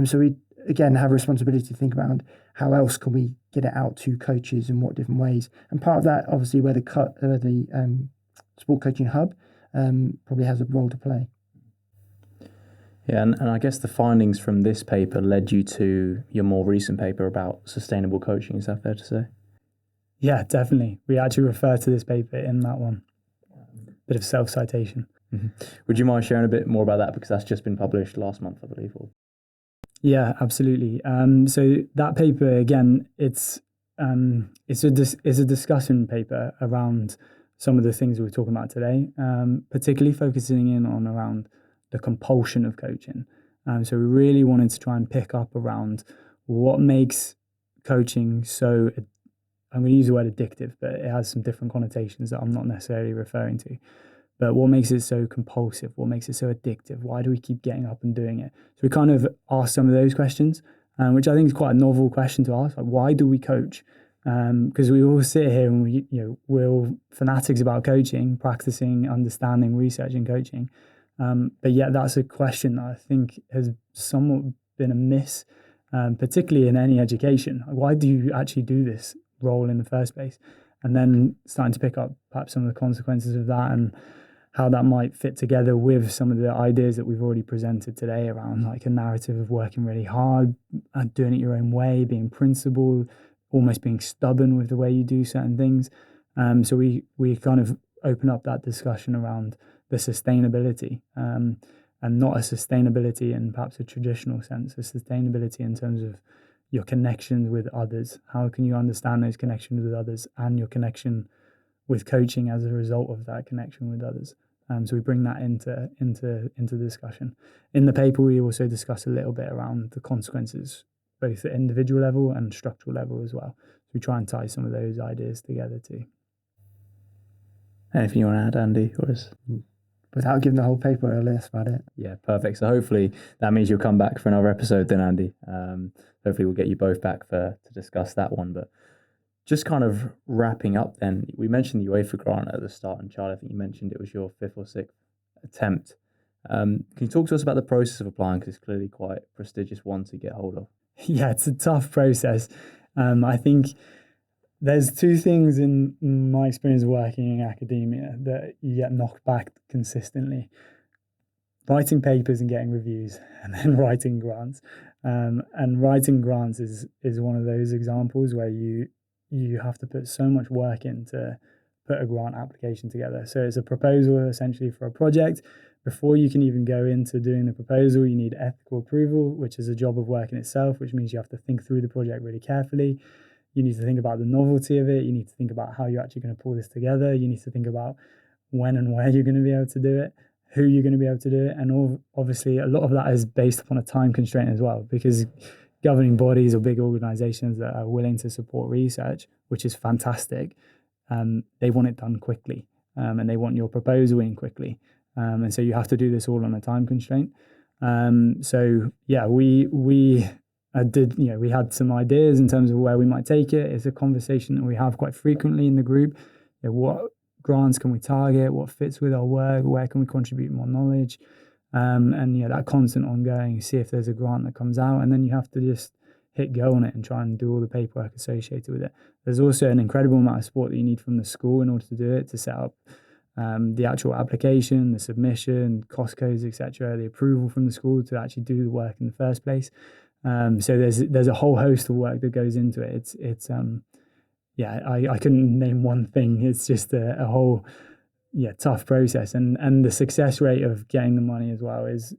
So we, again, have a responsibility to think about how else can we get it out to coaches in what different ways. And part of that, obviously, where the Sport Coaching Hub probably has a role to play. Yeah, and I guess the findings from this paper led you to your more recent paper about sustainable coaching. Is that fair to say? Yeah, definitely. We actually refer to this paper in that one. Bit of self-citation. Mm-hmm. Would you mind sharing a bit more about that, because that's just been published last month, I believe? Yeah, absolutely. So that paper, again, it's a discussion paper around some of the things we were talking about today, particularly focusing in on around the compulsion of coaching. So we really wanted to try and pick up around what makes coaching so, I'm going to use the word addictive, but it has some different connotations that I'm not necessarily referring to. But what makes it so compulsive? What makes it so addictive? Why do we keep getting up and doing it? So we kind of asked some of those questions, which I think is quite a novel question to ask. Like, why do we coach? Because we all sit here and we're all fanatics about coaching, practicing, understanding, researching coaching. But yet that's a question that I think has somewhat been a miss, particularly in any education. Like, why do you actually do this role in the first place? And then starting to pick up perhaps some of the consequences of that and how that might fit together with some of the ideas that we've already presented today around like a narrative of working really hard, doing it your own way, being principled, almost being stubborn with the way you do certain things. So we kind of open up that discussion around the sustainability, and not a sustainability in perhaps a traditional sense, a sustainability in terms of your connections with others. How can you understand those connections with others and your connection with coaching as a result of that connection with others? So we bring that into discussion. In the paper, we also discuss a little bit around the consequences, both at individual level and structural level as well. So we try and tie some of those ideas together too. Anything you want to add, Andy? Without giving the whole paper, that's about it. Yeah, perfect. So hopefully that means you'll come back for another episode then, Andy. Hopefully we'll get you both back to discuss that one. But just kind of wrapping up then, we mentioned the UEFA grant at the start, and Charlie, I think you mentioned it was your 5th or 6th attempt. Can you talk to us about the process of applying, because it's clearly quite a prestigious one to get hold of? Yeah, it's a tough process. I think there's two things in my experience working in academia that you get knocked back consistently: writing papers and getting reviews, and then writing grants. And writing grants is one of those examples where you have to put so much work in to put a grant application together. So it's a proposal essentially for a project. Before you can even go into doing the proposal, you need ethical approval, which is a job of work in itself, which means you have to think through the project really carefully. You need to think about the novelty of it. You need to think about how you're actually going to pull this together. You need to think about when and where you're going to be able to do it, who you're going to be able to do it. And obviously, a lot of that is based upon a time constraint as well, because governing bodies or big organizations that are willing to support research, which is fantastic, they want it done quickly, and they want your proposal in quickly. And so you have to do this all on a time constraint. So yeah, we had some ideas in terms of where we might take it. It's a conversation that we have quite frequently in the group. What grants can we target? What fits with our work? Where can we contribute more knowledge? And that constant ongoing, see if there's a grant that comes out, and then you have to just hit go on it and try and do all the paperwork associated with it. There's also an incredible amount of support that you need from the school in order to do it, to set up the actual application, the submission, cost codes, etc., the approval from the school to actually do the work in the first place. So there's a whole host of work that goes into it. I couldn't name one thing. It's just a whole tough process, and the success rate of getting the money as well is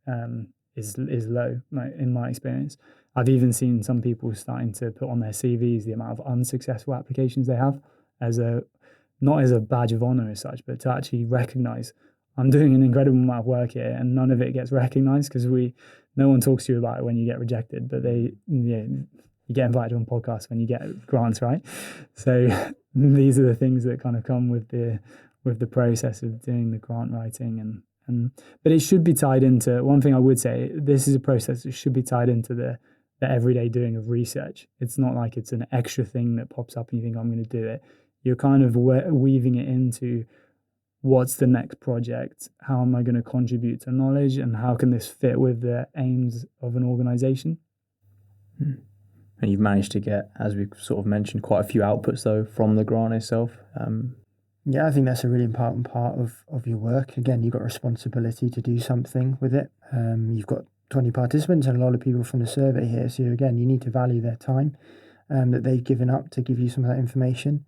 low, like, in my experience. I've even seen some people starting to put on their CVs the amount of unsuccessful applications they have, not as a badge of honor as such, but to actually recognize, I'm doing an incredible amount of work here and none of it gets recognized, because no one talks to you about it when you get rejected, but you get invited on podcasts when you get grants, right? So these are the things that kind of come with the process of doing the grant writing, but it should be tied into, one thing I would say, this is a process that should be tied into the everyday doing of research. It's not like it's an extra thing that pops up and you think, I'm going to do it. You're kind of weaving it into, what's the next project? How am I going to contribute to knowledge, and how can this fit with the aims of an organization? And you've managed to get, as we've sort of mentioned, quite a few outputs though from the grant itself. Yeah, I think that's a really important part of your work. Again, you've got responsibility to do something with it. You've got 20 participants and a lot of people from the survey here. So again, you need to value their time. that they've given up to give you some of that information.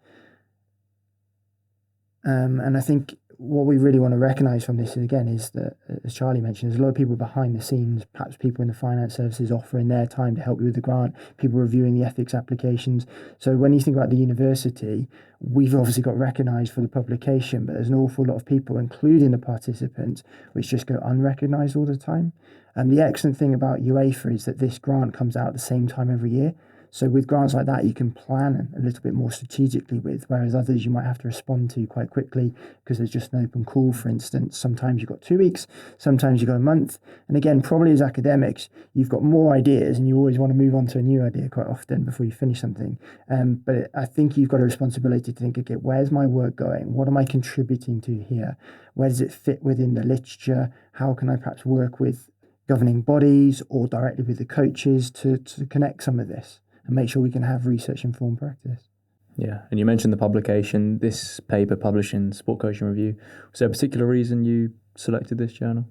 And I think what we really want to recognise from this, again, is that, as Charlie mentioned, there's a lot of people behind the scenes, perhaps people in the finance services offering their time to help you with the grant, people reviewing the ethics applications. So when you think about the university, we've obviously got recognised for the publication, but there's an awful lot of people, including the participants, which just go unrecognised all the time. And the excellent thing about UEFA is that this grant comes out at the same time every year. So with grants like that, you can plan a little bit more strategically with, whereas others you might have to respond to quite quickly because there's just an open call, for instance. Sometimes you've got 2 weeks, sometimes you've got a month. And again, probably as academics, you've got more ideas and you always want to move on to a new idea quite often before you finish something. But I think you've got a responsibility to think, okay, where's my work going? What am I contributing to here? Where does it fit within the literature? How can I perhaps work with governing bodies or directly with the coaches to connect some of this and make sure we can have research-informed practice? Yeah, and you mentioned the publication, this paper published in Sport Coaching Review. Was there a particular reason you selected this journal?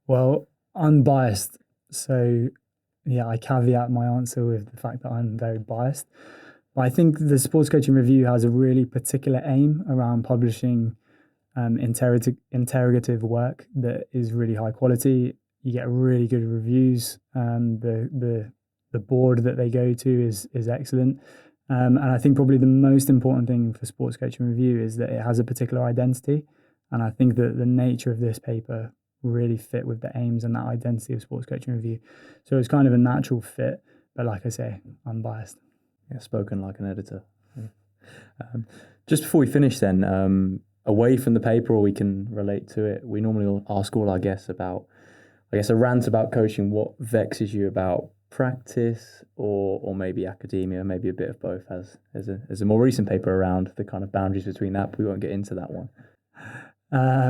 Well, I'm biased. So, yeah, I caveat my answer with the fact that I'm very biased. But I think the Sports Coaching Review has a really particular aim around publishing interrogative work that is really high quality. You get really good reviews. The board that they go to is excellent. And I think probably the most important thing for Sports Coaching Review is that it has a particular identity. And I think that the nature of this paper really fit with the aims and that identity of Sports Coaching Review. So it's kind of a natural fit. But like I say, I'm biased. Yeah, spoken like an editor. Just before we finish then, away from the paper, or we can relate to it, we normally ask all our guests about, I guess, a rant about coaching. What vexes you about practice or maybe academia, maybe a bit of both, as there's a more recent paper around the kind of boundaries between that, but we won't get into that one.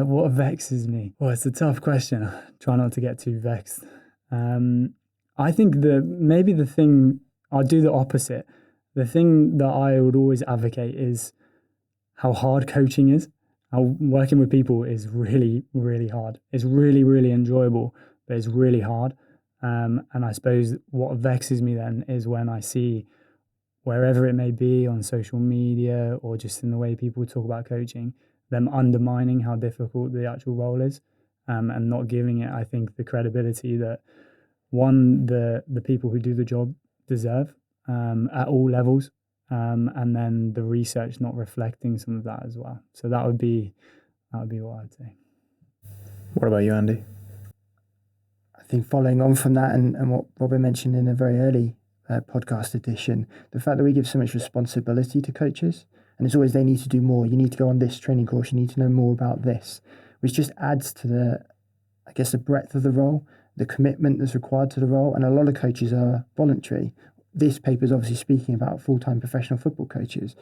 What vexes me? Well, it's a tough question. I try not to get too vexed. I think maybe the thing, I'll do the opposite. The thing that I would always advocate is how hard coaching is. How working with people is really, really hard. It's really, really enjoyable, but it's really hard. And I suppose what vexes me then is when I see, wherever it may be, on social media or just in the way people talk about coaching, them undermining how difficult the actual role is, and not giving it, I think, the credibility that, one, the people who do the job deserve at all levels, and then the research not reflecting some of that as well. So that would be what I'd say. What about you, Andy? I think following on from that and what Robin mentioned in a very early podcast edition, the fact that we give so much responsibility to coaches, and it's always they need to do more. You need to go on this training course. You need to know more about this, which just adds to the breadth of the role, the commitment that's required to the role. And a lot of coaches are voluntary. This paper is obviously speaking about full-time professional football coaches,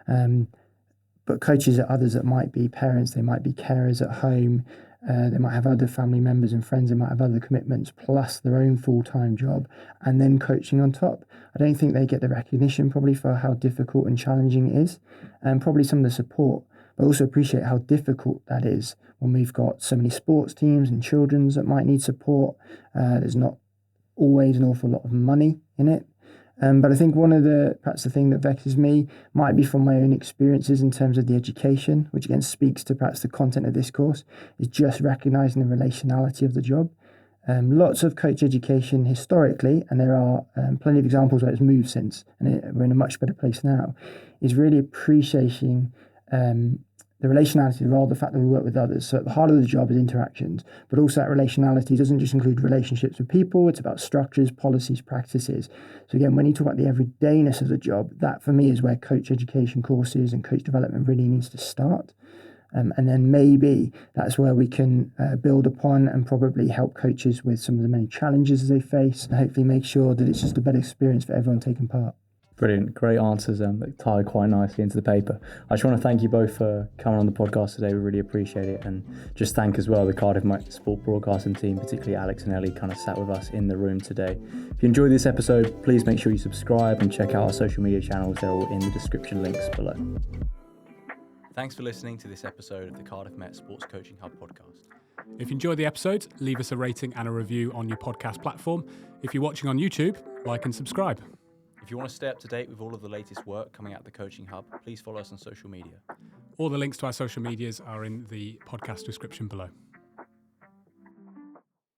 but coaches are others that might be parents, they might be carers at home, they might have other family members and friends, they might have other commitments, plus their own full-time job, and then coaching on top. I don't think they get the recognition probably for how difficult and challenging it is, and probably some of the support, but also appreciate how difficult that is when we've got so many sports teams and children's that might need support. There's not always an awful lot of money in it. But I think perhaps the thing that vexes me might be from my own experiences in terms of the education, which again speaks to perhaps the content of this course, is just recognising the relationality of the job. Lots of coach education historically, and there are plenty of examples where it's moved since, and we're in a much better place now, is really appreciating the relationality of the role, the fact that we work with others. So at the heart of the job is interactions, but also that relationality doesn't just include relationships with people, it's about structures, policies, practices. So again, when you talk about the everydayness of the job, that for me is where coach education courses and coach development really needs to start. And then maybe that's where we can build upon and probably help coaches with some of the many challenges they face, and hopefully make sure that it's just a better experience for everyone taking part. Brilliant. Great answers that tie quite nicely into the paper. I just want to thank you both for coming on the podcast today. We really appreciate it. And just thank as well the Cardiff Sport broadcasting team, particularly Alex and Ellie, kind of sat with us in the room today. If you enjoyed this episode, please make sure you subscribe and check out our social media channels. They're all in the description links below. Thanks for listening to this episode of the Cardiff Met Sports Coaching Hub podcast. If you enjoyed the episode, leave us a rating and a review on your podcast platform. If you're watching on YouTube, like and subscribe. If If you want to stay up to date with all of the latest work coming out of the Coaching Hub, please follow us on social media. All the links to our social medias are in the podcast description below.